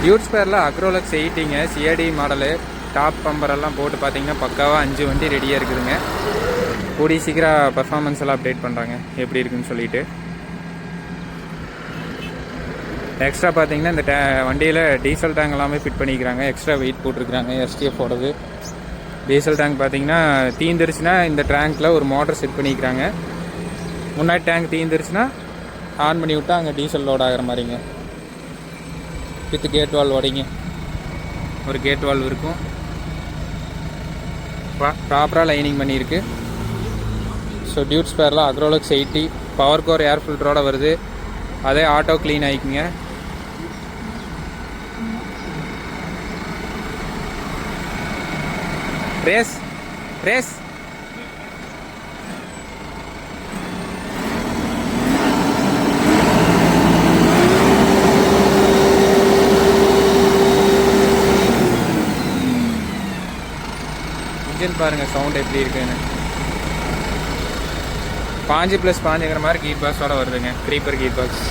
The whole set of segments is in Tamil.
டியூட் ஸ்பேரில் அக்ரோலக்ஸ் 80ங்க, சிஆடி மாடலு, டாப் பம்பரெல்லாம் போட்டு பார்த்தீங்கன்னா பக்காவாக 5 வண்டி ரெடியாக இருக்குதுங்க. கூடிய சீக்கிரம் பர்ஃபார்மன்ஸ் எல்லாம் அப்டேட் பண்ணுறாங்க எப்படி இருக்குன்னு சொல்லிட்டு. எக்ஸ்ட்ரா பார்த்தீங்கன்னா இந்த வண்டியில் டீசல் டேங்க் எல்லாமே ஃபிட் பண்ணிக்கிறாங்க. எக்ஸ்ட்ரா வெயிட் போட்டிருக்கிறாங்க. எஸ்டிஎஃபோடது டீசல் டேங்க் பார்த்தீங்கன்னா தீந்துருச்சுன்னா இந்த டேங்க்கில் ஒரு மோட்டர் செட் பண்ணிக்கிறாங்க. முன்னாடி டேங்க் தீந்துருச்சுன்னா ஆன் பண்ணி விட்டால் அங்கே டீசல் லோட் ஆகிற மாதிரிங்க. வித் கேட் வால்வ் உடைங்க, ஒரு கேட் வால்வ் இருக்கும். ப்ராப்பராக லைனிங் பண்ணியிருக்கு. ஸோ டியூட் ஸ்பேரில் அக்ரோலக்ஸ் 80 பவர் கோர் ஏர் ஃபில்டரோடு வருது. அதே ஆட்டோ க்ளீன் ஆகிக்குங்க. ரேஸ் ரேஸ் இன்ஜின் பாருங்கள் சவுண்ட் எப்படி இருக்குன்னு. 5+5ங்கிற மாதிரி கீர் பாக்ஸோட வருதுங்க. Creeper gear box.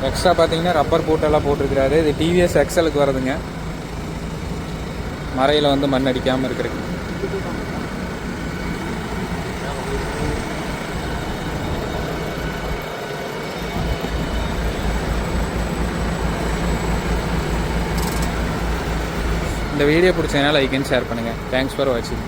எக்ஸ்ட்ரா பார்த்தீங்கன்னா ரப்பர் பூட்டெல்லாம் போட்டிருக்கிறாரு. இது டிவிஎஸ் எக்ஸலுக்கு வருதுங்க. மறையில் வந்து மண் அடிக்காமல் இருக்கிறது. இந்த வீடியோ பிடிச்சதுனால லைக் அண்ட் ஷேர் பண்ணுங்கள். தேங்க்ஸ் ஃபார் வாட்சிங்.